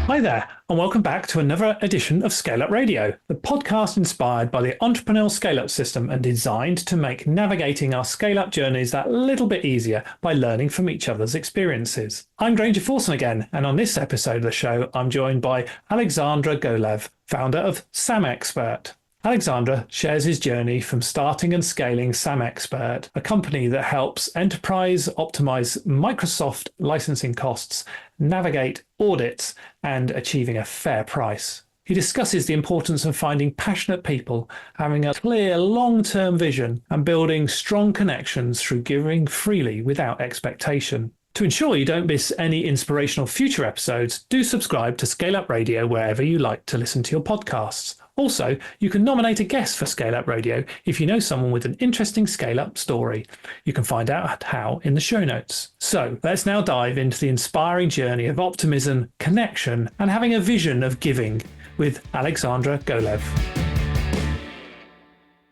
Hi there, and welcome back to another edition of Scale Up Radio, the podcast inspired by the entrepreneurial scale up system and designed to make navigating our scale up journeys that little bit easier by learning from each other's experiences. I'm Granger Forson again, and on this episode of the show, I'm joined by Alexandra Golev, founder of SAMexpert. Alexandra shares his journey from starting and scaling SAMexpert, a company that helps enterprise optimize Microsoft licensing costs, navigate audits, and achieving a fair price. He discusses the importance of finding passionate people, having a clear long-term vision, and building strong connections through giving freely without expectation. To ensure you don't miss any inspirational future episodes, do subscribe to Scale Up Radio wherever you like to listen to your podcasts. Also, you can nominate a guest for Scale Up Radio if you know someone with an interesting scale-up story. You can find out how in the show notes. So let's now dive into the inspiring journey of optimism, connection, and having a vision of giving with Alexandra Golev.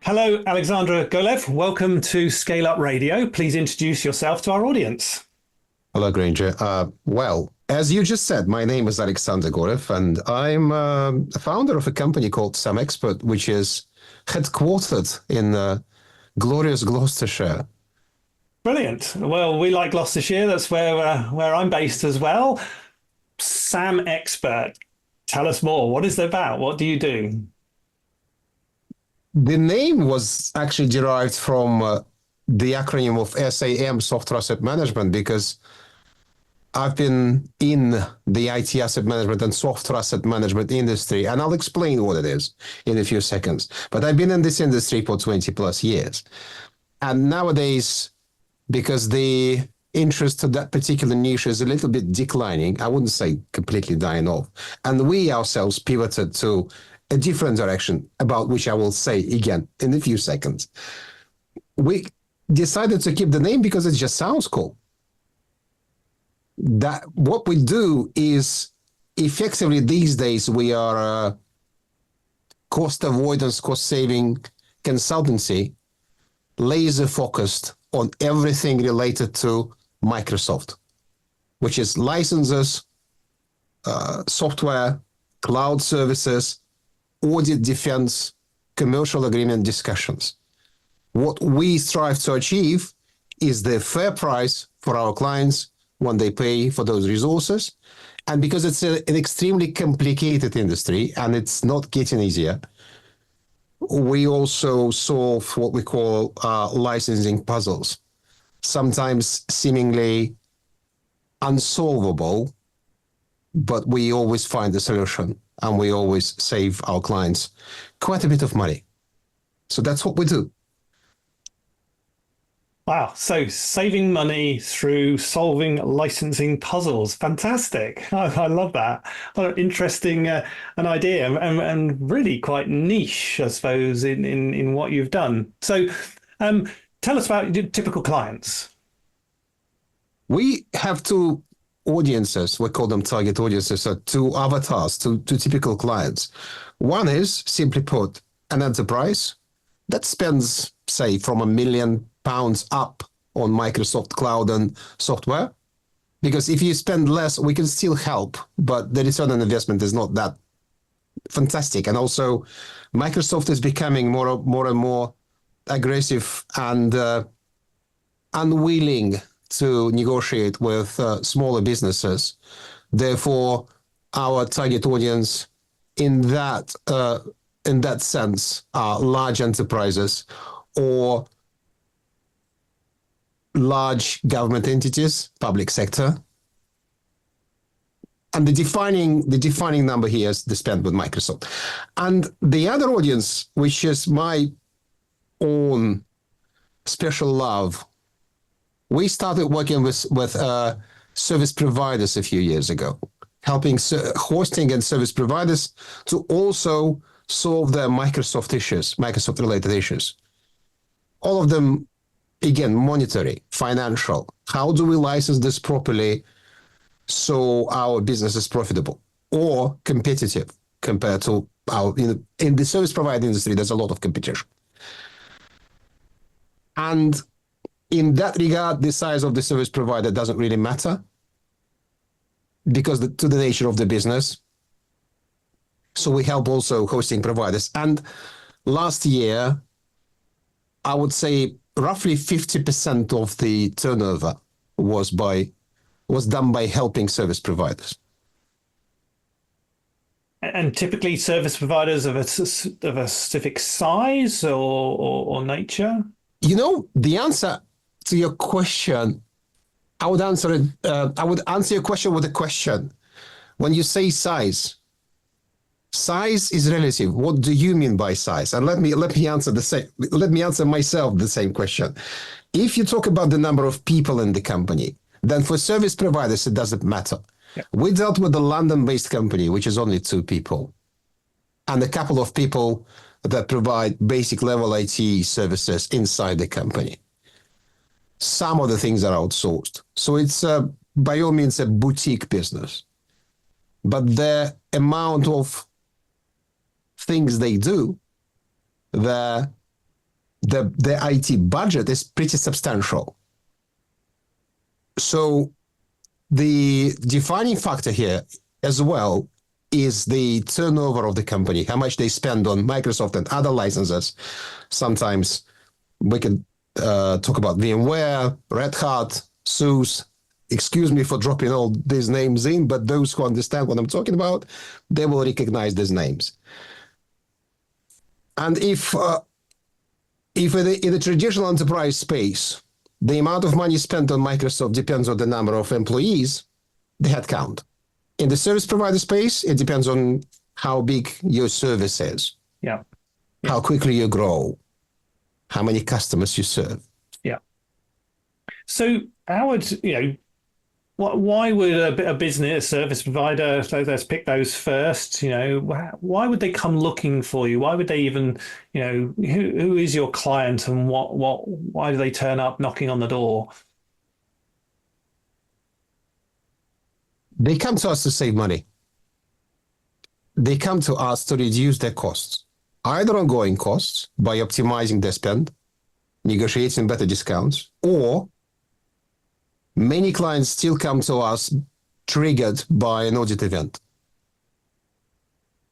Hello, Alexandra Golev. Welcome to Scale Up Radio. Please introduce yourself to our audience. Hello, Granger. As you just said, my name is Alexander Golev, and I'm a founder of a company called SAMexpert, which is headquartered in glorious Gloucestershire. Brilliant. Well, we like Gloucestershire. That's where I'm based as well. SAMexpert. Tell us more. What is it about? What do you do? The name was actually derived from the acronym of SAM, Software Asset Management, because I've been in the IT asset management and software asset management industry, and I'll explain what it is in a few seconds. But I've been in this industry for 20 plus years. And nowadays, because the interest to that particular niche is a little bit declining, I wouldn't say completely dying off. And we ourselves pivoted to a different direction, about which I will say again in a few seconds. We decided to keep the name because it just sounds cool. That what we do is effectively these days we are a cost avoidance, cost saving consultancy, laser focused on everything related to Microsoft, which is licenses, software, cloud services, audit, defense, commercial agreement discussions. What we strive to achieve is the fair price for our clients when they pay for those resources. And because it's an extremely complicated industry and it's not getting easier, we also solve what we call licensing puzzles, sometimes seemingly unsolvable, but we always find a solution and we always save our clients quite a bit of money. So that's what we do. Wow. So saving money through solving licensing puzzles. Fantastic. I love that. What an interesting an idea and really quite niche, I suppose, in what you've done. So tell us about your typical clients. We have two audiences. We call them target audiences, so two avatars, two typical clients. One is, simply put, an enterprise that spends, say, from £1 million up on Microsoft Cloud and software. Because if you spend less, we can still help, but the return on investment is not that fantastic. And also, Microsoft is becoming more and more aggressive and unwilling to negotiate with smaller businesses. Therefore, our target audience in that sense are large enterprises or large government entities, public sector. And the defining number here is the spend with Microsoft. And the other audience, which is my own special love, we started working with service providers a few years ago, helping hosting and service providers to also solve their Microsoft issues, Microsoft-related issues. All of them, again, monetary, financial. How do we license this properly so our business is profitable or competitive compared to our, in the service provider industry, there's a lot of competition. And in that regard, the size of the service provider doesn't really matter because to the nature of the business, So we help also hosting providers. And last year, I would say roughly 50% of the turnover was done by helping service providers. And typically service providers of a specific size or nature? You know, the answer to your question, I would answer your question with a question. When you say size is relative. What do you mean by size? And let me answer let me answer myself the same question. If you talk about the number of people in the company, then for service providers, it doesn't matter. Yeah. We dealt with a London-based company, which is only 2 people, and a couple of people that provide basic level IT services inside the company. Some of the things are outsourced. So it's by all means a boutique business. But the amount of things they do, the IT budget is pretty substantial. So the defining factor here as well is the turnover of the company, how much they spend on Microsoft and other licenses. Sometimes we can talk about VMware, Red Hat, SUSE. Excuse me for dropping all these names in, but those who understand what I'm talking about, they will recognize these names. And if in the traditional enterprise space, the amount of money spent on Microsoft depends on the number of employees, the headcount. In the service provider space, it depends on how big your service is. Yeah. How quickly you grow, how many customers you serve. Yeah. So how would, why would a business, a service provider, so let's pick those first, why would they come looking for you? Why would they even, who is your client and why do they turn up knocking on the door? They come to us to save money. They come to us to reduce their costs, either ongoing costs by optimizing their spend, negotiating better discounts, or many clients still come to us triggered by an audit event.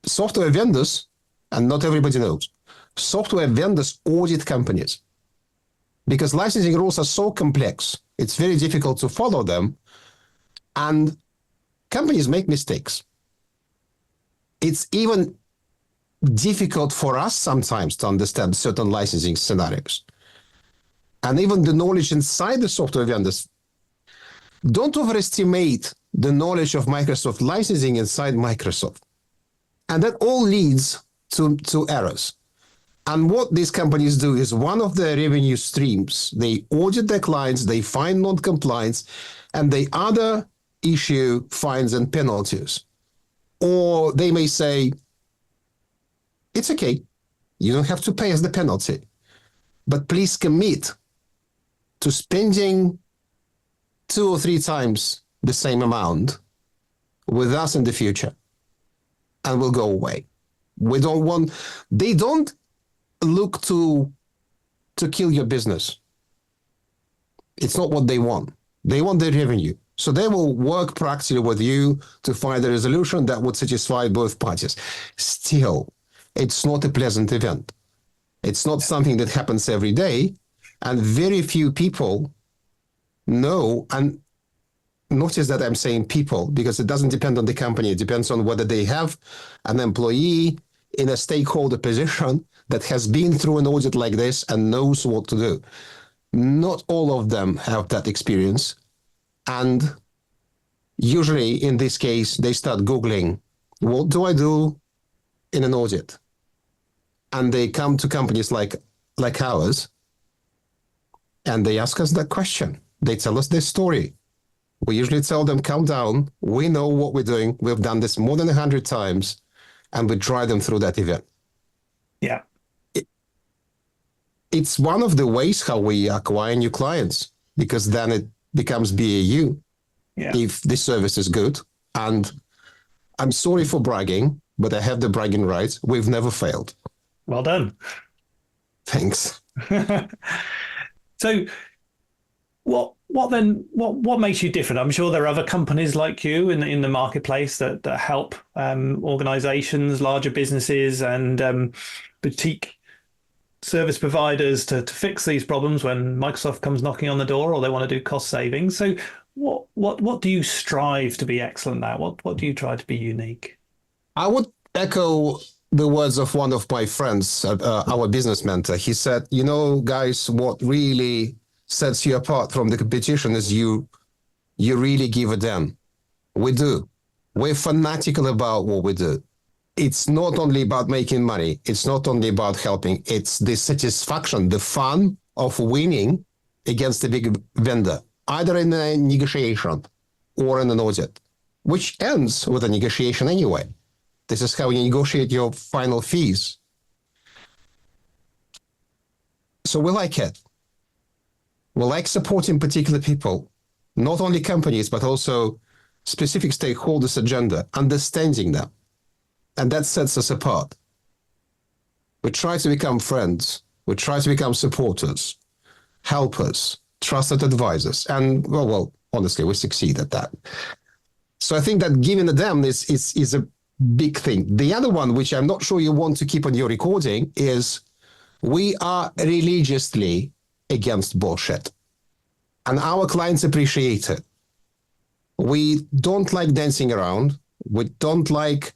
Software vendors, and not everybody knows, software vendors audit companies because licensing rules are so complex. It's very difficult to follow them, and companies make mistakes. It's even difficult for us sometimes to understand certain licensing scenarios. And even the knowledge inside the software vendors, don't overestimate the knowledge of Microsoft licensing inside Microsoft. And that all leads to errors. And what these companies do is one of their revenue streams, they audit their clients, they find non-compliance, and they either issue fines and penalties. Or they may say, it's okay, you don't have to pay us the penalty, but please commit to spending 2 or 3 times the same amount with us in the future, and we'll go away. They don't look to kill your business. It's not what they want. They want their revenue. So they will work practically with you to find a resolution that would satisfy both parties. Still, it's not a pleasant event. It's not something that happens every day, and very few people know. And notice that I'm saying people because it doesn't depend on the company. It depends on whether they have an employee in a stakeholder position that has been through an audit like this and knows what to do. Not all of them have that experience. And usually in this case, they start Googling, what do I do in an audit? And they come to companies like ours, and they ask us that question. They tell us their story. We usually tell them, calm down. We know what we're doing. We've done this more than 100 times, and we drive them through that event. Yeah. It's one of the ways how we acquire new clients, because then it becomes BAU if the service is good. And I'm sorry for bragging, but I have the bragging rights. We've never failed. Well done. Thanks. So What makes you different? I'm sure there are other companies like you in the marketplace that help organizations, larger businesses, and boutique service providers to fix these problems when Microsoft comes knocking on the door or they want to do cost savings. So what do you strive to be excellent at? What do you try to be unique? I would echo the words of one of my friends, our business mentor. He said, you know, guys, what really sets you apart from the competition is you really give a damn. We do. We're fanatical about what we do. It's not only about making money. It's not only about helping. It's the satisfaction, the fun of winning against a big vendor, either in a negotiation or in an audit, which ends with a negotiation anyway. This is how you negotiate your final fees. So we like it. We like supporting particular people, not only companies, but also specific stakeholders' agenda, understanding them. And that sets us apart. We try to become friends. We try to become supporters, helpers, trusted advisors. And, well, honestly, we succeed at that. So I think that giving a damn is a big thing. The other one, which I'm not sure you want to keep on your recording, is we are religiously against bullshit. And our clients appreciate it. We don't like dancing around. We don't like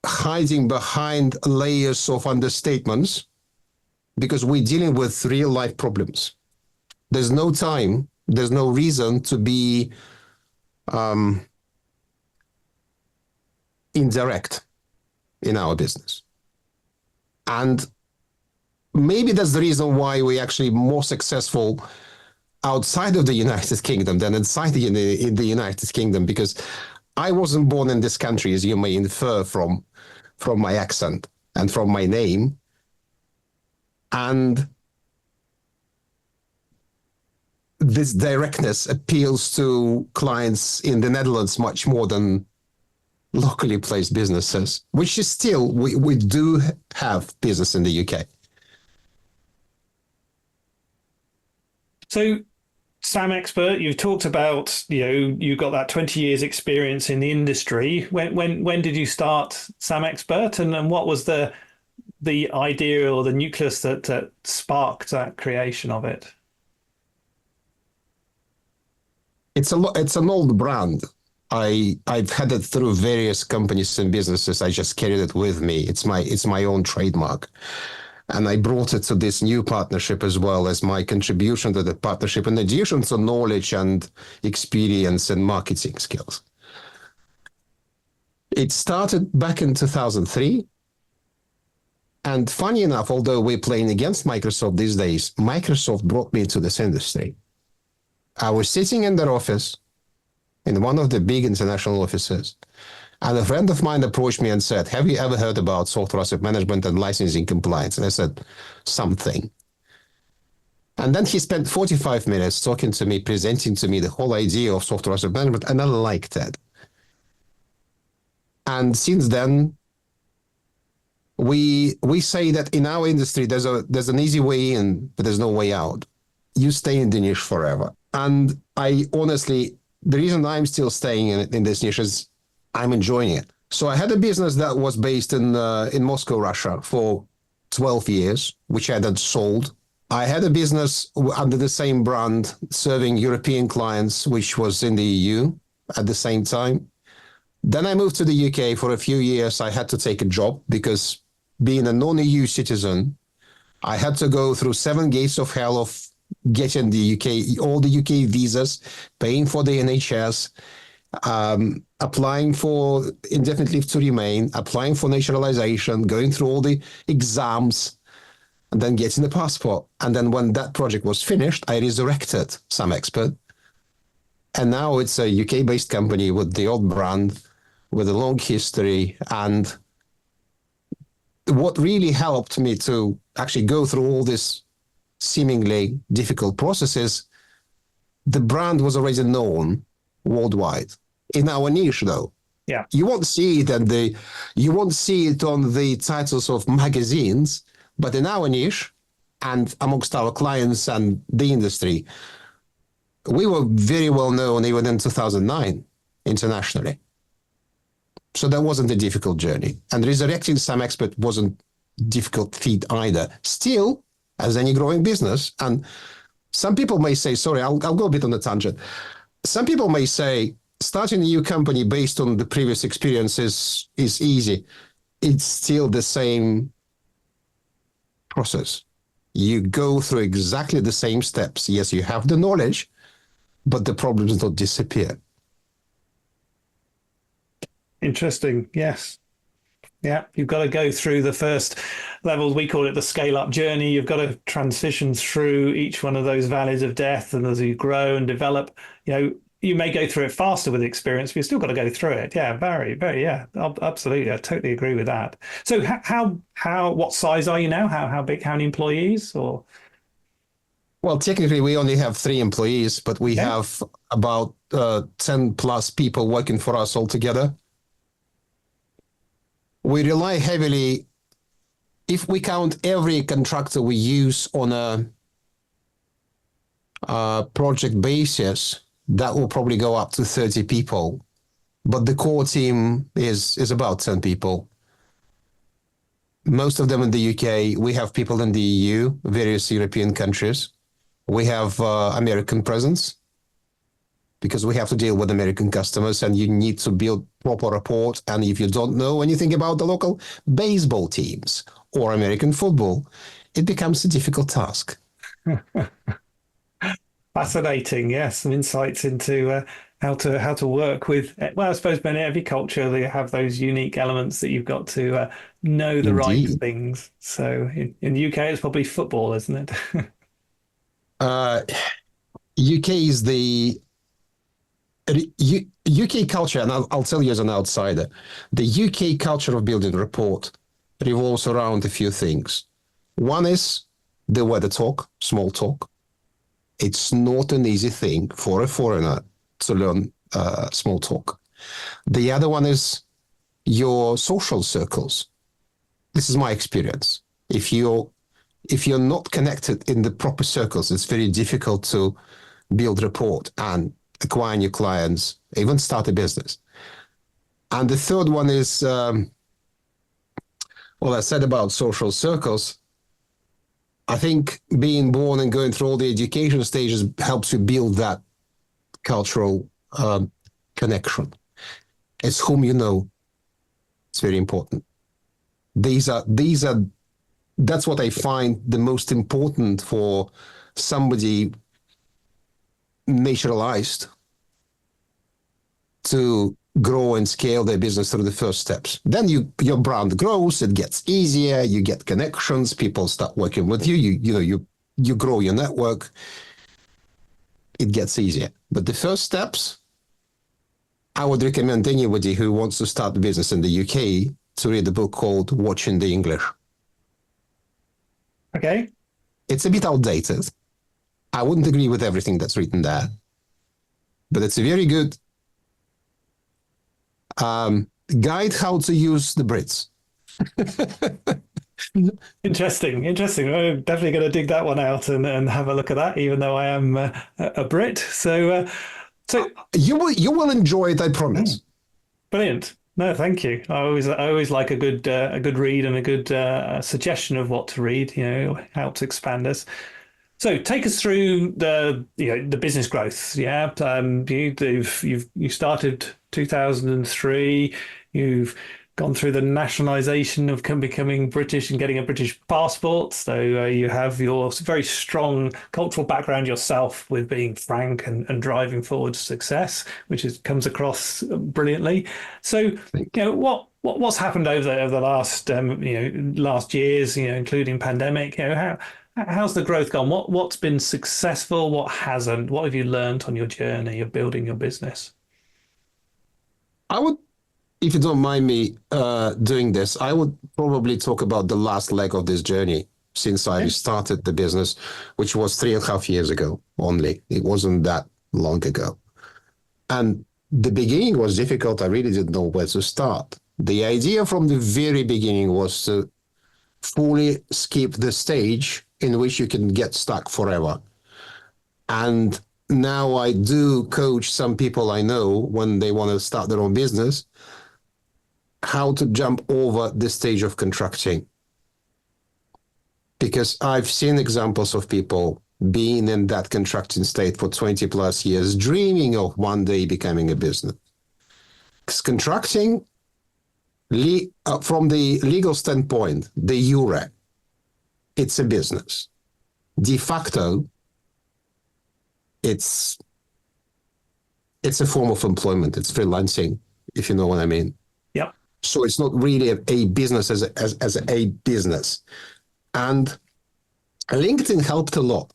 hiding behind layers of understatements because we're dealing with real life problems. There's no time, there's no reason to be indirect in our business. And maybe that's the reason why we're actually more successful outside of the United Kingdom than inside in the United Kingdom, because I wasn't born in this country, as you may infer from my accent and from my name. And this directness appeals to clients in the Netherlands much more than locally placed businesses, which is still, we do have business in the UK. So, SAMexpert, you've talked about, you got that 20 years experience in the industry. When did you start SAMexpert, and what was the idea or the nucleus that sparked that creation of it? It's an old brand. I've had it through various companies and businesses. I just carried it with me. It's my own trademark. And I brought it to this new partnership as well as my contribution to the partnership, in addition to knowledge and experience and marketing skills. It started back in 2003. And funny enough, although we're playing against Microsoft these days, Microsoft brought me into this industry. I was sitting in their office, in one of the big international offices, and a friend of mine approached me and said, have you ever heard about software asset management and licensing compliance? And I said, something. And then he spent 45 minutes talking to me, presenting to me the whole idea of software asset management, and I liked it. And since then, we say that in our industry, there's an easy way in, but there's no way out. You stay in the niche forever. And I honestly, the reason I'm still staying in this niche is I'm enjoying it. So I had a business that was based in Moscow, Russia for 12 years, which I then sold. I had a business under the same brand serving European clients, which was in the EU at the same time. Then I moved to the UK for a few years. I had to take a job because being a non-EU citizen, I had to go through 7 gates of hell of getting the UK, all the UK visas, paying for the NHS, applying for indefinite leave to remain, applying for naturalization, going through all the exams, and then getting the passport. And then when that project was finished, I resurrected SAMexpert. And now it's a UK-based company with the old brand, with a long history. And what really helped me to actually go through all this seemingly difficult processes, the brand was already known worldwide. In our niche, though, yeah, you won't see it, and you won't see it on the titles of magazines. But in our niche, and amongst our clients and the industry, we were very well known even in 2009 internationally. So that wasn't a difficult journey. And resurrecting SAMexpert wasn't difficult feat either. Still, as any growing business, and some people may say, sorry, I'll go a bit on a tangent. Some people may say starting a new company based on the previous experiences is easy. It's still the same process. You go through exactly the same steps. Yes, you have the knowledge, but the problems don't disappear. Interesting. Yes. Yeah, you've got to go through the first levels. We call it the scale-up journey. You've got to transition through each one of those valleys of death, and as you grow and develop, you may go through it faster with experience, but you've still got to go through it. Yeah, very, very, yeah, absolutely. I totally agree with that. So, what size are you now? How big? How many employees? Or well, technically, we only have 3 employees, but we have about 10 plus people working for us altogether. We rely heavily, if we count every contractor we use on a project basis, that will probably go up to 30 people. But the core team is about 10 people. Most of them in the UK. We have people in the EU, various European countries. We have American presence, because we have to deal with American customers, and you need to build proper rapport. And if you don't know anything about the local baseball teams or American football, it becomes a difficult task. fascinating, yes, some insights into how to work with. Well, I suppose in every culture they have those unique elements that you've got to know the right Indeed. things. So in the UK, it's probably football, isn't it? UK is the UK culture, and I'll tell you as an outsider, the UK culture of building rapport revolves around a few things. One is the weather talk, small talk. It's not an easy thing for a foreigner to learn small talk. The other one is your social circles. This is my experience. If you're not connected in the proper circles, it's very difficult to build rapport and acquire new clients, even start a business. And the third one is, well, I said about social circles. I think being born and going through all the education stages helps you build that cultural connection. It's whom you know. It's very important. That's what I find the most important for somebody naturalized to grow and scale their business through the first steps. Then your brand grows, it gets easier, you get connections, people start working with you, you grow your network, it gets easier. But the first steps, I would recommend anybody who wants to start a business in the UK to read a book called Watching the English. Okay. It's a bit outdated. I wouldn't agree with everything that's written there, but it's a very good guide how to use the Brits. Interesting. I'm definitely going to dig that one out and have a look at that, even though I am a Brit. So you will enjoy it, I promise. Brilliant. No, thank you. I always like a good read and a good suggestion of what to read. Helps expand us. So take us through the business growth. Yeah, you started 2003. You've gone through the nationalisation of becoming British and getting a British passport. So you have your very strong cultural background yourself with being frank and driving forward success, which comes across brilliantly. So what's happened over the last last years, including pandemic. How's the growth gone? What's been successful? What hasn't? What have you learned on your journey of building your business? I would, if you don't mind me doing this, I would probably talk about the last leg of this journey since I started the business, which was 3.5 years ago only. It wasn't that long ago. And the beginning was difficult. I really didn't know where to start. The idea from the very beginning was to fully skip the stage in which you can get stuck forever. And now I do coach some people I know when they want to start their own business, how to jump over the stage of contracting. Because I've seen examples of people being in that contracting state for 20 plus years, dreaming of one day becoming a business. Because contracting, from the legal standpoint, de jure, it's a business. De facto, it's a form of employment. It's freelancing, if you know what I mean. Yep. So it's not really a business as a business. And LinkedIn helped a lot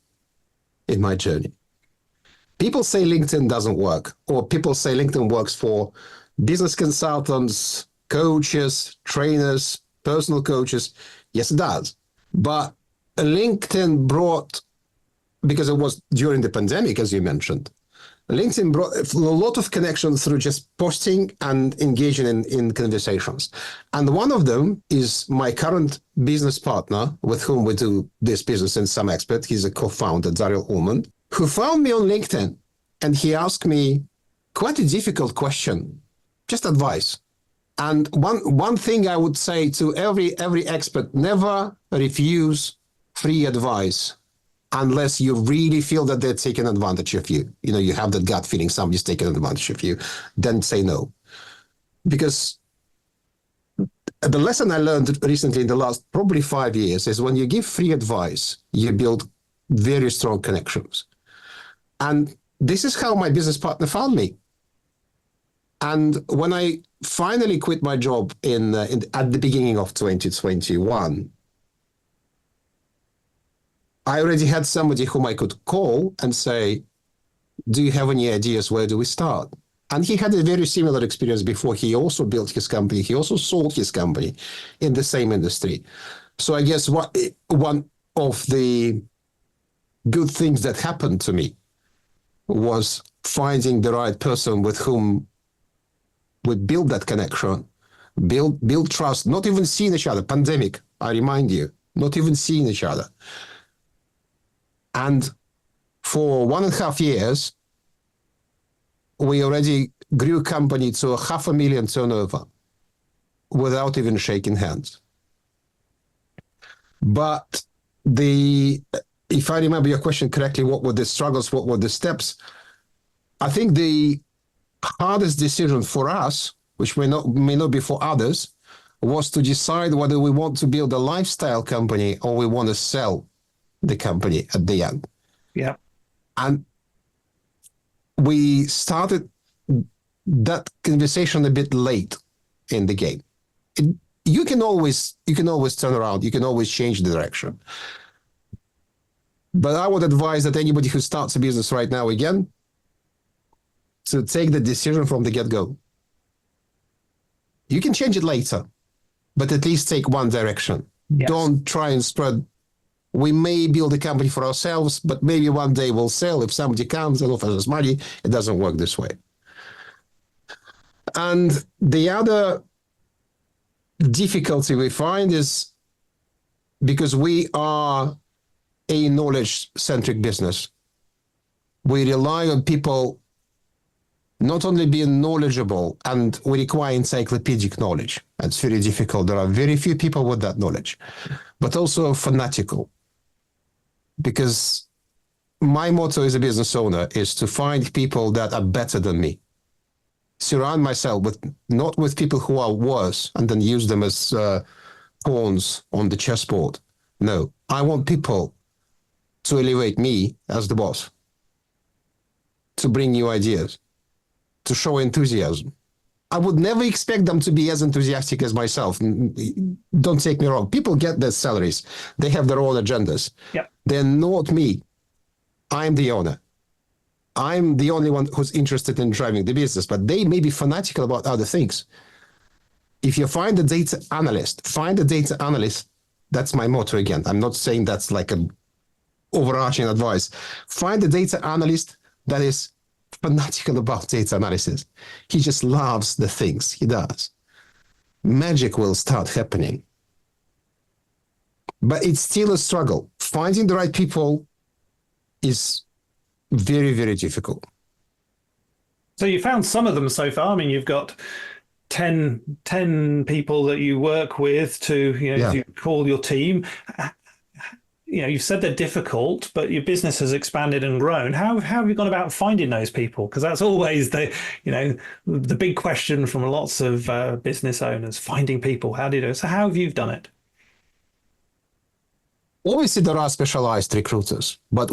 in my journey. People say LinkedIn doesn't work, or people say LinkedIn works for business consultants, coaches, trainers, personal coaches. Yes, it does. But LinkedIn brought, because it was during the pandemic, as you mentioned, LinkedIn brought a lot of connections through just posting and engaging in conversations. And one of them is my current business partner with whom we do this business in SAMexpert. He's a co-founder, Daryl Ullman, who found me on LinkedIn. And he asked me quite a difficult question, just advice. And one thing I would say to every expert, never refuse free advice unless you really feel that they're taking advantage of you. You know, you have that gut feeling somebody's taking advantage of you, then say no. Because the lesson I learned recently in the last probably 5 years is when you give free advice, you build very strong connections. And this is how my business partner found me. And when I finally quit my job at the beginning of 2021, I already had somebody whom I could call and say, do you have any ideas? Where do we start? And he had a very similar experience before. He also built his company. He also sold his company in the same industry. So I guess one of the good things that happened to me was finding the right person with whom we build that connection, build trust, not even seeing each other. Pandemic, I remind you, not even seeing each other. And for 1.5 years, we already grew company to $500,000 turnover without even shaking hands. But if I remember your question correctly, what were the struggles? What were the steps? I think the hardest decision for us, which may not be for others, was to decide whether we want to build a lifestyle company or we want to sell the company at the end. Yeah. And we started that conversation a bit late in the game. You can always turn around. You can always change the direction. But I would advise that anybody who starts a business right now again to take the decision from the get-go. You can change it later, but at least take one direction. Yes. Don't try and spread. We may build a company for ourselves, but maybe one day we'll sell. If somebody comes and offers us money, it doesn't work this way. And the other difficulty we find is because we are a knowledge-centric business, we rely on people not only being knowledgeable, and we require encyclopedic knowledge. It's very difficult. There are very few people with that knowledge, but also fanatical. Because my motto as a business owner is to find people that are better than me. Surround myself not with people who are worse and then use them as pawns on the chessboard. No, I want people to elevate me as the boss, to bring new ideas, to show enthusiasm. I would never expect them to be as enthusiastic as myself. Don't take me wrong. People get their salaries. They have their own agendas. Yep. They're not me. I'm the owner. I'm the only one who's interested in driving the business, but they may be fanatical about other things. If you find a data analyst, that's my motto again. I'm not saying that's like an overarching advice. Find a data analyst that is fanatical about data analysis. He just loves the things he does. Magic will start happening. but it's still a struggle. Finding the right people is very, very difficult. So you found some of them so far. I mean, you've got 10 people that you work with to, to call your team. You've said they're difficult, but your business has expanded and grown. How have you gone about finding those people? Because that's always the big question from lots of business owners, finding people. How do you do it? So how have you done it? Obviously, there are specialized recruiters, but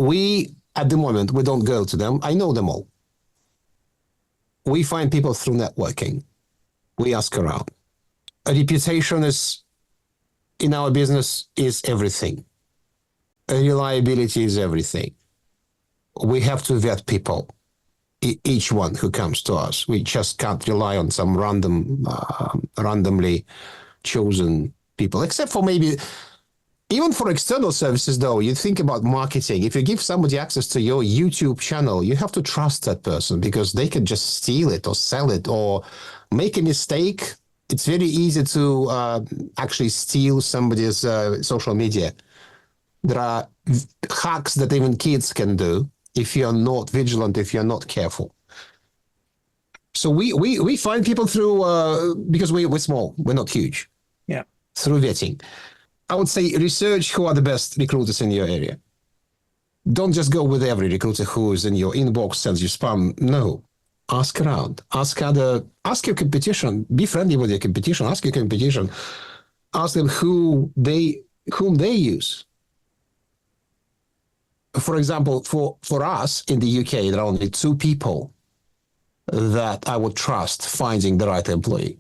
at the moment, we don't go to them. I know them all. We find people through networking. We ask around. A reputation in our business is everything. Reliability is everything. We have to vet people, each one who comes to us. We just can't rely on some randomly chosen people, except for maybe, even for external services though, you think about marketing. If you give somebody access to your YouTube channel, you have to trust that person because they can just steal it or sell it or make a mistake. It's very easy to actually steal somebody's social media. There are hacks that even kids can do if you're not vigilant, if you're not careful. So we find people through, because we're small, we're not huge. Yeah. Through vetting. I would say research who are the best recruiters in your area. Don't just go with every recruiter who is in your inbox, sends you spam. No. Ask around. Ask your competition. Be friendly with your competition. Ask your competition. Ask them whom they use. For example, for us in the UK, there are only 2 people that I would trust finding the right employee.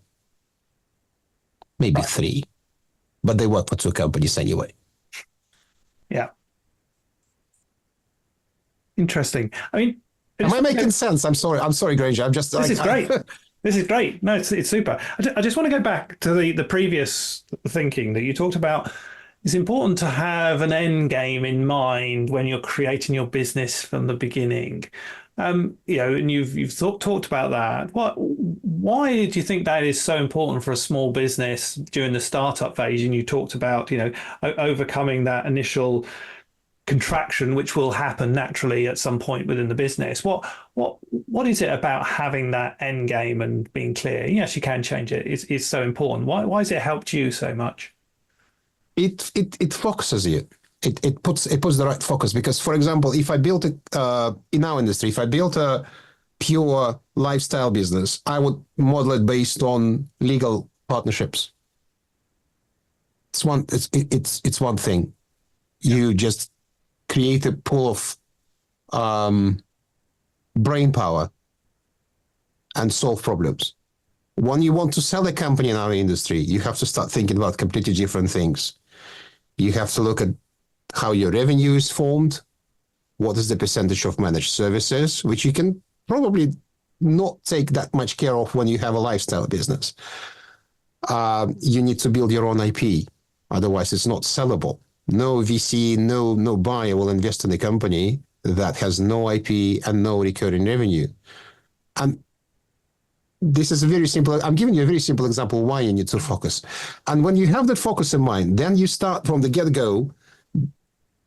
Maybe 3, but they work for 2 companies anyway. Yeah. Interesting. I mean, am I making sense? I'm sorry, Granger. This is great. This is great. No, it's super. I just want to go back to the previous thinking that you talked about. It's important to have an end game in mind when you're creating your business from the beginning. And you've talked about that. Why do you think that is so important for a small business during the startup phase? And you talked about, overcoming that initial contraction, which will happen naturally at some point within the business. What is it about having that end game and being clear? Yes, you can change it. It's so important. Why has it helped you so much? It focuses you. It puts the right focus because, for example, if I built in our industry, if I built a pure lifestyle business, I would model it based on legal partnerships. It's one thing. You just create a pool of brain power and solve problems. When you want to sell a company in our industry, you have to start thinking about completely different things. You have to look at how your revenue is formed, what is the percentage of managed services, which you can probably not take that much care of when you have a lifestyle business. You need to build your own IP, otherwise it's not sellable. No VC, no buyer will invest in a company that has no IP and no recurring revenue. And this is a very simple, I'm giving you a very simple example why you need to focus. And when you have that focus in mind, then you start from the get-go,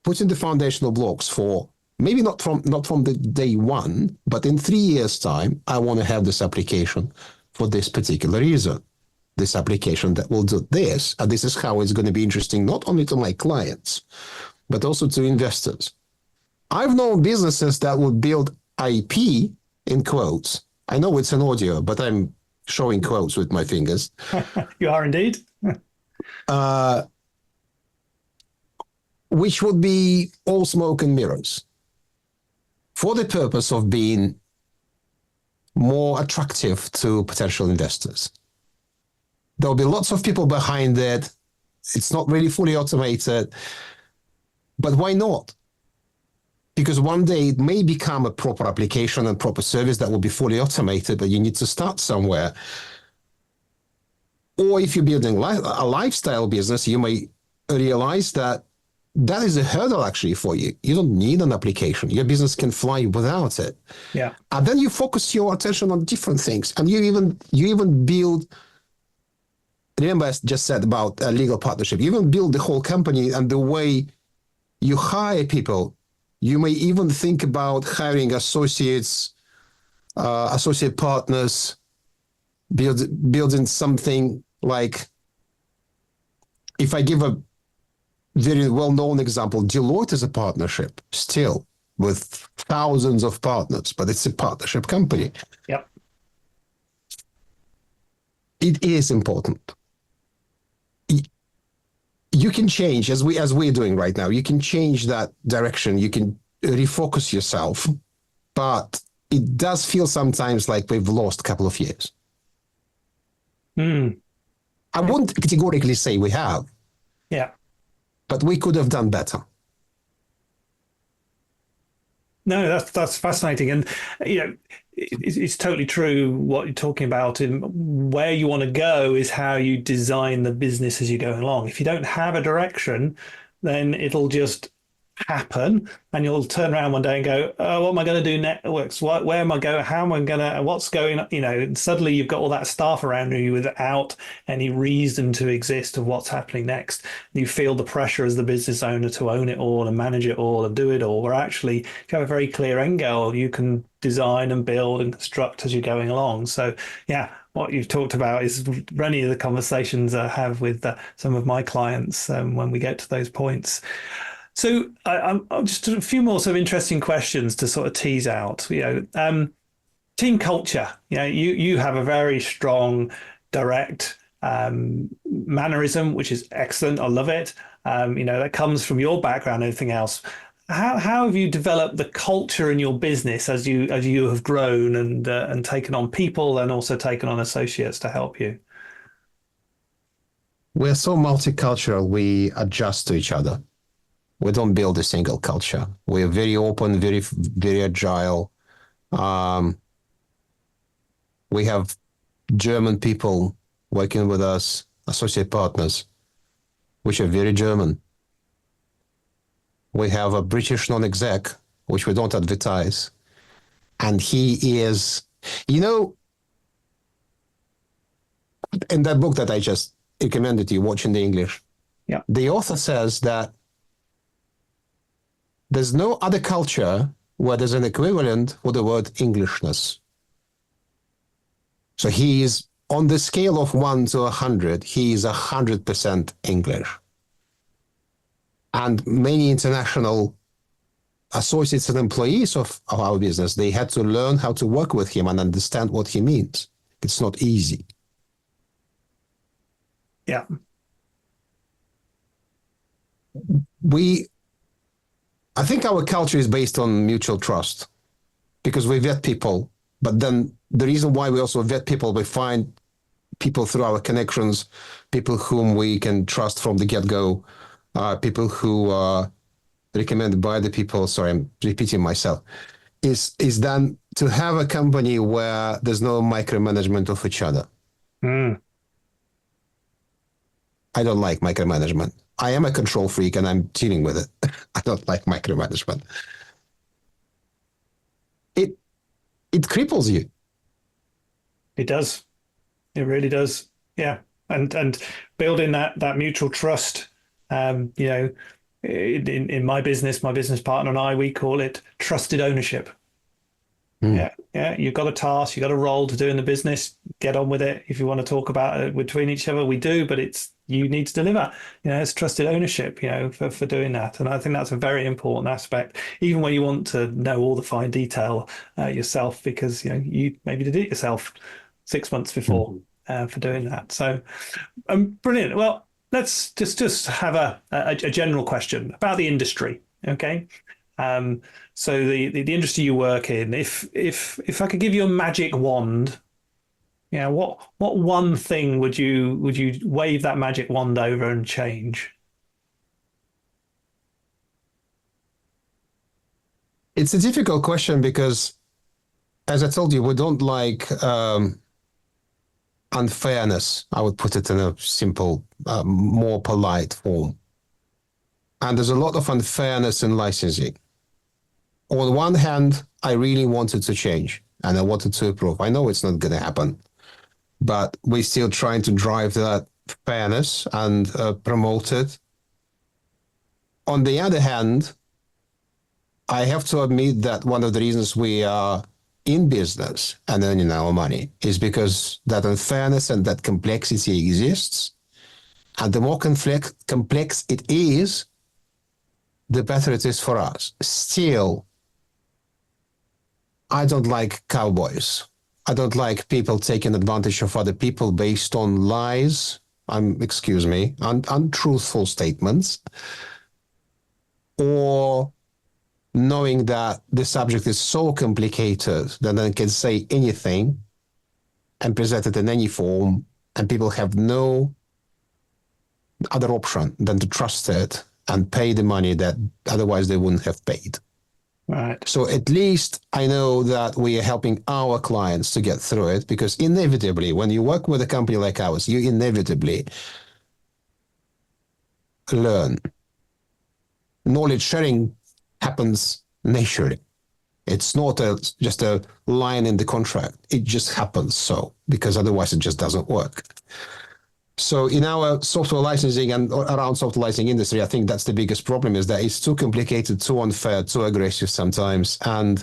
putting the foundational blocks for maybe not from the day one, but in 3 years' time, I want to have this application for this particular reason. This application that will do this, and this is how it's going to be interesting not only to my clients, but also to investors. I've known businesses that would build IP, in quotes. I know it's an audio, but I'm showing quotes with my fingers. You are indeed. Which would be all smoke and mirrors for the purpose of being more attractive to potential investors. There'll be lots of people behind it. It's not really fully automated, but why not? Because one day it may become a proper application and proper service that will be fully automated, but you need to start somewhere. Or if you're building a lifestyle business, you may realize that that is a hurdle actually for you. You don't need an application. Your business can fly without it. Yeah. And then you focus your attention on different things, and you even build remember I just said about a legal partnership. You even build the whole company, and the way you hire people, you may even think about hiring associates, associate partners, building something like, if I give a very well-known example, Deloitte is a partnership still with thousands of partners, but it's a partnership company. Yep. It is important. You can change, as we're doing right now. You can change that direction. You can refocus yourself, but it does feel sometimes like we've lost a couple of years. I wouldn't categorically say we have. Yeah. But we could have done better. No, that's fascinating, and it's totally true what you're talking about. And where you want to go is how you design the business as you go along. If you don't have a direction, then it'll just happen, and you'll turn around one day and go, "Oh, what am I going to do next? Where am I going? How am I going to? What's going on?" And suddenly you've got all that staff around you without any reason to exist of what's happening next. You feel the pressure as the business owner to own it all and manage it all and do it all. Where actually, if you have a very clear end goal, you can design and build and construct as you're going along. So, yeah. What you've talked about is many of the conversations I have with some of my clients when we get to those points. So I'm just a few more sort of interesting questions to sort of tease out. Team culture. You have a very strong, direct mannerism, which is excellent. I love it. That comes from your background. Anything else? How have you developed the culture in your business as you have grown and taken on people and also taken on associates to help you? We're so multicultural. We adjust to each other. We don't build a single culture. We're very open, very, very agile. We have German people working with us, associate partners, which are very German. We have a British non-exec, which we don't advertise. And he is, in that book that I just recommended you, Watching the English, yeah, the author says that there's no other culture where there's an equivalent for the word Englishness. So he is, on the scale of 1 to 100, he is 100% English. And many international associates and employees of our business, they had to learn how to work with him and understand what he means. It's not easy. Yeah. I think our culture is based on mutual trust because we vet people, but then the reason why we also vet people, we find people through our connections, people whom we can trust from the get-go, people who are recommended by the people. Sorry, I'm repeating myself. Is then to have a company where there's no micromanagement of each other. I don't like micromanagement. I am a control freak and I'm dealing with it. I don't like micromanagement. It cripples you. It does. It really does. Yeah. And building that mutual trust, in my business partner and I, we call it trusted ownership. Yeah. You've got a task, you've got a role to do in the business. Get on with it. If you want to talk about it between each other, we do, but you need to deliver. It's trusted ownership, for doing that. And I think that's a very important aspect, even when you want to know all the fine detail yourself, because you maybe did it yourself 6 months before for doing that. So brilliant. Well, let's just have a general question about the industry. Okay. So the industry you work in, if I could give you a magic wand, what one thing would you wave that magic wand over and change? It's a difficult question because, as I told you, we don't like unfairness. I would put it in a simple, more polite form. And there's a lot of unfairness in licensing. On one hand, I really wanted to change and I wanted to improve. I know it's not going to happen, but we're still trying to drive that fairness and promote it. On the other hand, I have to admit that one of the reasons we are in business and earning our money is because that unfairness and that complexity exists. And the more complex it is, the better it is for us. Still, I don't like cowboys. I don't like people taking advantage of other people based on lies, untruthful statements, or knowing that the subject is so complicated that they can say anything and present it in any form, and people have no other option than to trust it and pay the money that otherwise they wouldn't have paid. Right. So at least I know that we are helping our clients to get through it, because inevitably, when you work with a company like ours, you inevitably learn. Knowledge sharing happens naturally. It's not just a line in the contract. It just happens so, because otherwise it just doesn't work. So in our software licensing and around software licensing industry, I think that's the biggest problem, is that it's too complicated, too unfair, too aggressive sometimes. And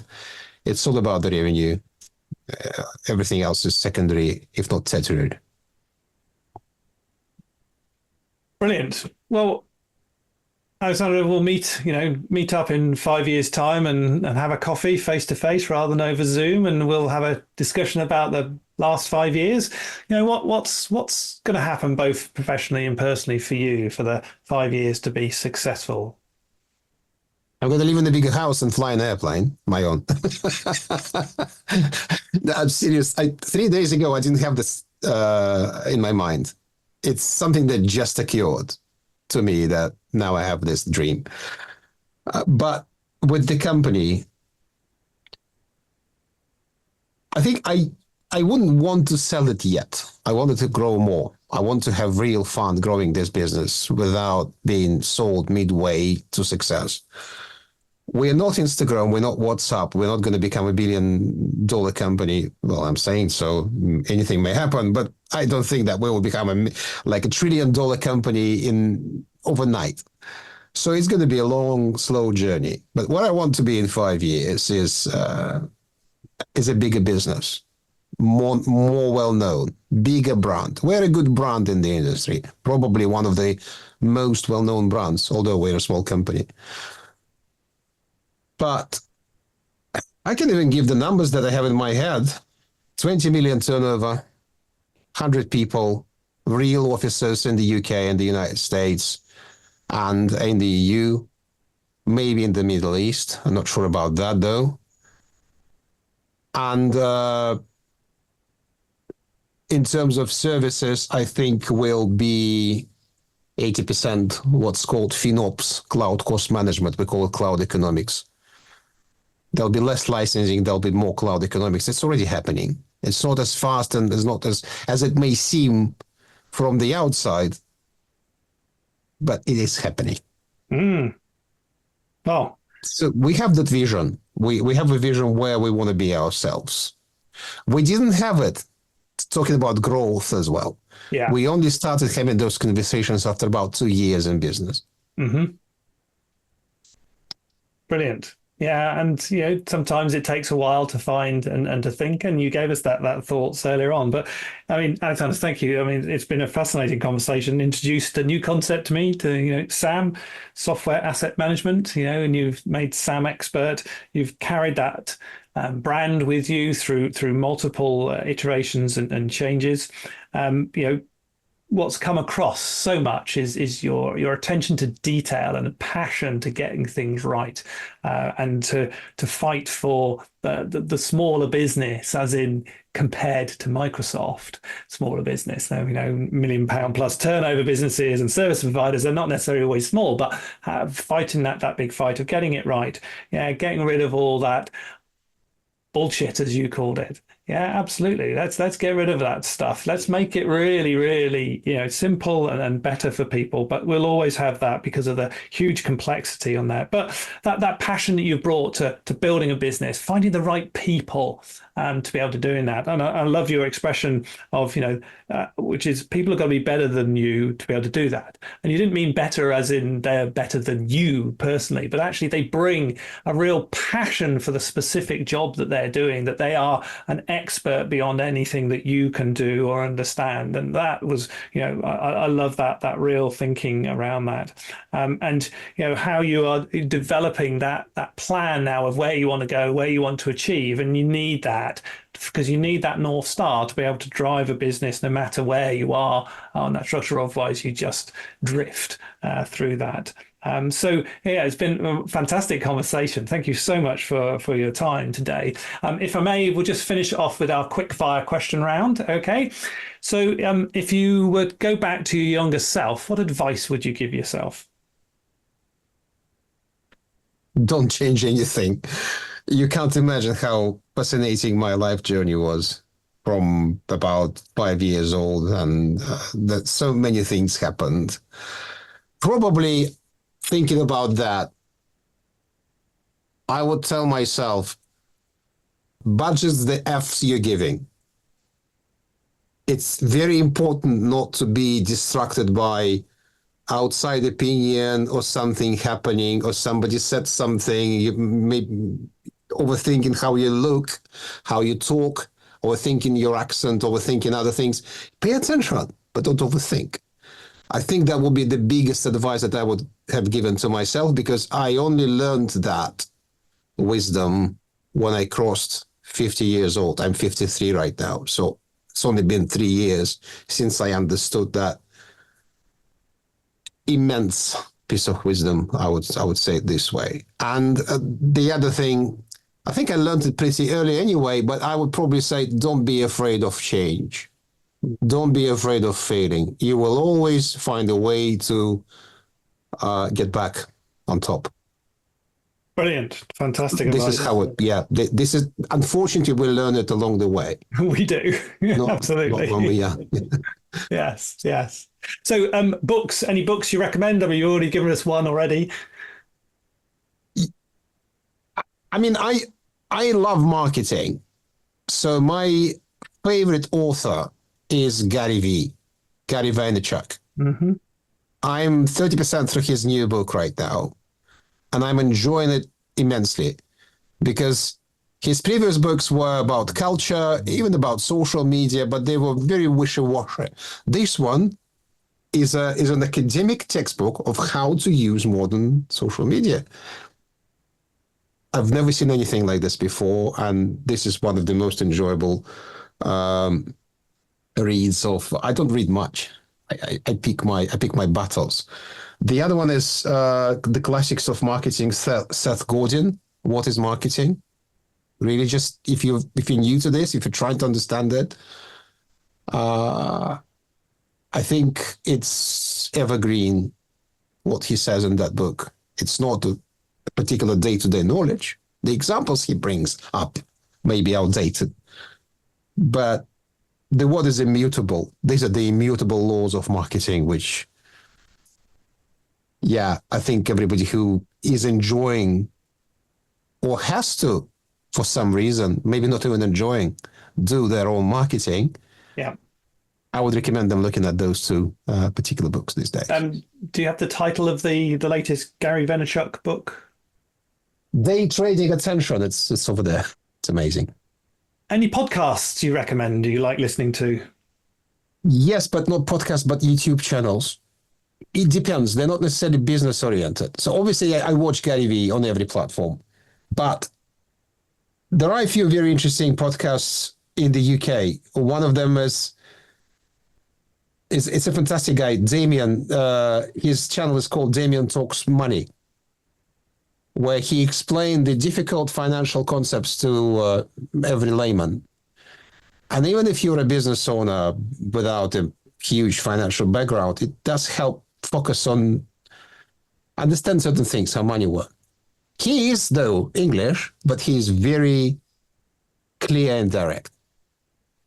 it's all about the revenue. Everything else is secondary, if not tertiary. Brilliant. Well, Alexander, we'll meet up in 5 years' time and have a coffee face to face rather than over Zoom, and we'll have a discussion about the last 5 years. What's going to happen both professionally and personally for you for the 5 years to be successful? I'm going to live in a bigger house and fly an airplane, my own. No, I'm serious. 3 days ago, I didn't have this in my mind. It's something that just occurred to me that now I have this dream. But with the company, I think I wouldn't want to sell it yet. I wanted to grow more. I want to have real fun growing this business without being sold midway to success. We're not Instagram. We're not WhatsApp. We're not going to become $1 billion company. Well, I'm saying so. Anything may happen, but I don't think that we will become like $1 trillion company in overnight. So it's going to be a long, slow journey. But what I want to be in 5 years is a bigger business, more well-known, bigger brand. We're a good brand in the industry, probably one of the most well-known brands, although we're a small company. But I can even give the numbers that I have in my head. 20 million turnover, 100 people, real officers in the UK and the United States and in the EU, maybe in the Middle East. I'm not sure about that, though. And in terms of services, I think will be 80% what's called FinOps, cloud cost management. We call it cloud economics. There'll be less licensing, there'll be more cloud economics. It's already happening. It's not as fast and it's not as it may seem from the outside, but it is happening. Oh. So we have that vision. We have a vision where we want to be ourselves. We didn't have it talking about growth as well. Yeah. We only started having those conversations after about 2 years in business. Mm-hmm. Brilliant. Yeah, and sometimes it takes a while to find and to think, and you gave us that thoughts earlier on. But I mean, Alexander, thank you. I mean, it's been a fascinating conversation. Introduced a new concept to me, to SAM, software asset management. And you've made SAMexpert. You've carried that brand with you through multiple iterations and changes. What's come across so much is your attention to detail and a passion to getting things right, and to fight for the smaller business, as in compared to Microsoft, smaller business. Now, £1 million plus turnover businesses and service providers are not necessarily always small, but fighting that big fight of getting it right, getting rid of all that bullshit, as you called it. Yeah, absolutely. Let's get rid of that stuff. Let's make it really, really, simple and better for people. But we'll always have that because of the huge complexity on that. But that passion that you've brought to building a business, finding the right people, to be able to doing that. And I love your expression of, which is people have got to be better than you to be able to do that. And you didn't mean better as in they're better than you personally, but actually they bring a real passion for the specific job that they're doing, that they are an expert beyond anything that you can do or understand. And that was, I love that real thinking around that. And how you are developing that plan now of where you want to go, where you want to achieve, and you need that because you need that North Star to be able to drive a business no matter where you are on that structure. Otherwise, you just drift through that. So yeah, it's been a fantastic conversation. Thank you so much for your time today. If I may, we'll just finish off with our quick fire question round. Okay. So if you would go back to your younger self, what advice would you give yourself? Don't change anything. You can't imagine how fascinating my life journey was from about 5 years old, and that so many things happened. Probably thinking about that, I would tell myself, budget the F's you're giving. It's very important not to be distracted by outside opinion or something happening or somebody said something. You may overthinking how you look, how you talk, overthinking your accent, overthinking other things. Pay attention, but don't overthink. I think that would be the biggest advice that I would have given to myself, because I only learned that wisdom when I crossed 50 years old. I'm 53 right now. So it's only been 3 years since I understood that immense piece of wisdom, I would say it this way. And the other thing, I think I learned it pretty early anyway, but I would probably say, don't be afraid of change. Don't be afraid of failing. You will always find a way to get back on top. Brilliant. Fantastic. This is how this is, unfortunately, we learn it along the way. We do. Absolutely. Not when we're young. Yes. So books, any books you recommend? I mean, you've already given us one already. I mean, I love marketing. So my favorite author is Gary Vaynerchuk. Mm-hmm. I'm 30% through his new book right now, and I'm enjoying it immensely, because his previous books were about culture, even about social media, but they were very wishy-washy. This one is an academic textbook of how to use modern social media. I've never seen anything like this before, and this is one of the most enjoyable reads of. I don't read much. I pick my battles. The other one is the classics of marketing, Seth Godin. What is marketing? Really, just if you're new to this, if you're trying to understand it, I think it's evergreen what he says in that book. It's not a particular day-to-day knowledge. The examples he brings up may be outdated, but the word is immutable. These are the immutable laws of marketing, which, I think everybody who is enjoying or has to, for some reason, maybe not even enjoying, do their own marketing. Yeah. I would recommend them looking at those two particular books these days. Do you have the title of the latest Gary Vaynerchuk book? Day Trading Attention. It's over there. It's amazing. Any podcasts you recommend? Do you like listening to? Yes, but not podcasts, but YouTube channels. It depends. They're not necessarily business oriented. So obviously I watch Gary Vee on every platform, but there are a few very interesting podcasts in the UK. One of them is a fantastic guy, Damien. His channel is called Damien Talks Money, where he explained the difficult financial concepts to every layman. And even if you're a business owner without a huge financial background, it does help focus on understand certain things, how money works. He is, though, English, but he is very clear and direct.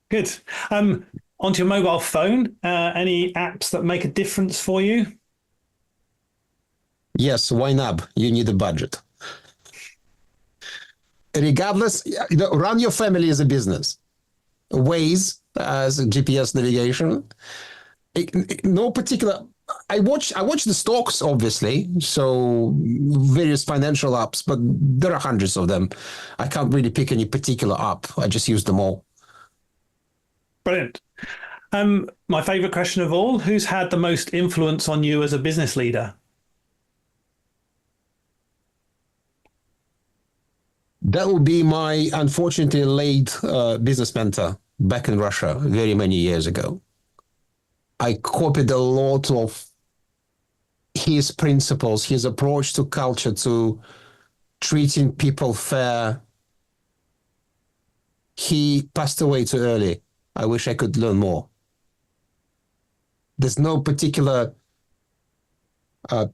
Good. Onto your mobile phone, any apps that make a difference for you? Yes, YNAB, you need a budget. regardless, run your family as a business. Waze as a GPS navigation. No particular. I watch the stocks, obviously, so various financial apps, but there are hundreds of them. I can't really pick any particular app. I just use them all. Brilliant. My favorite question of all, who's had the most influence on you as a business leader? That would be my unfortunately late business mentor back in Russia very many years ago. I copied a lot of his principles, his approach to culture, to treating people fair. He passed away too early. I wish I could learn more. There's no particular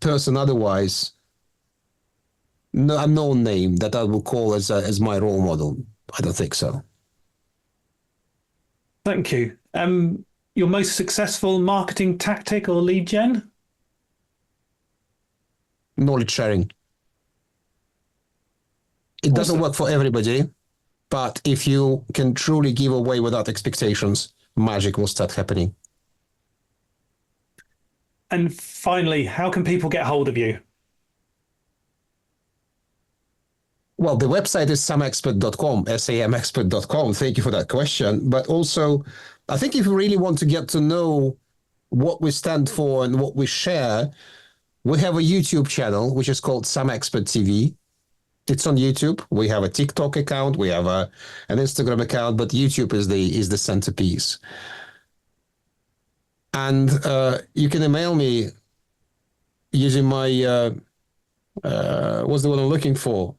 person otherwise, no unknown name that I will call as my role model. I don't think so. Thank you. Your most successful marketing tactic or lead gen? Knowledge sharing. It doesn't work for everybody, but if you can truly give away without expectations, magic will start happening. And finally, how can people get hold of you? Well, the website is SAMexpert.com, SAMexpert.com. Thank you for that question. But also, I think if you really want to get to know what we stand for and what we share, we have a YouTube channel, which is called SAMexpert TV. It's on YouTube. We have a TikTok account. We have an Instagram account, but YouTube is the centerpiece. And you can email me using my, what's the one I'm looking for?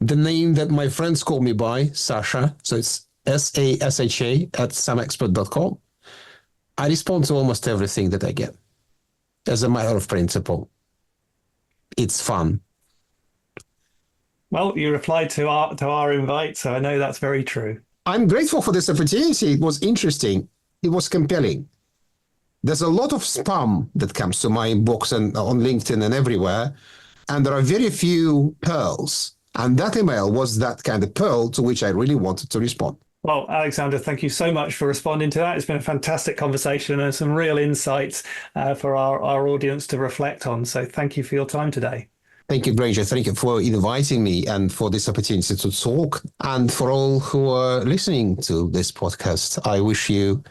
The name that my friends call me by, Sasha. So it's SASHA at SAMexpert.com. I respond to almost everything that I get as a matter of principle. It's fun. Well, you replied to our invite, so I know that's very true. I'm grateful for this opportunity. It was interesting. It was compelling. There's a lot of spam that comes to my inbox and on LinkedIn and everywhere, and there are very few pearls. And that email was that kind of pearl to which I really wanted to respond. Well, Alexander, thank you so much for responding to that. It's been a fantastic conversation and some real insights for our audience to reflect on. So thank you for your time today. Thank you, Granger. Thank you for inviting me and for this opportunity to talk. And for all who are listening to this podcast, I wish you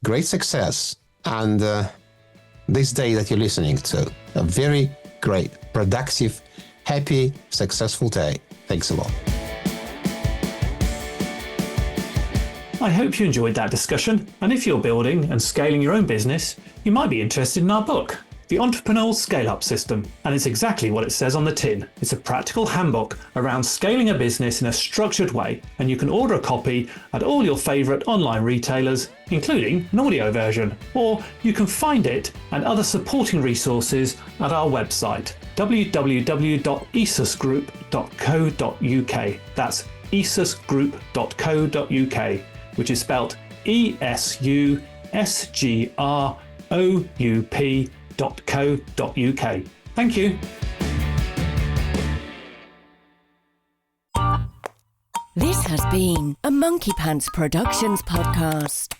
great success. And this day that you're listening to, a very great, productive, happy, successful day. Thanks a lot. I hope you enjoyed that discussion. And if you're building and scaling your own business, you might be interested in our book, The Entrepreneurial Scale-Up System. And it's exactly what it says on the tin. It's a practical handbook around scaling a business in a structured way. And you can order a copy at all your favourite online retailers, including an audio version. Or you can find it and other supporting resources at our website, www.esusgroup.co.uk. That's esusgroup.co.uk, which is spelt ESUSGROUP.co.uk. Thank you. This has been a Monkey Pants Productions podcast.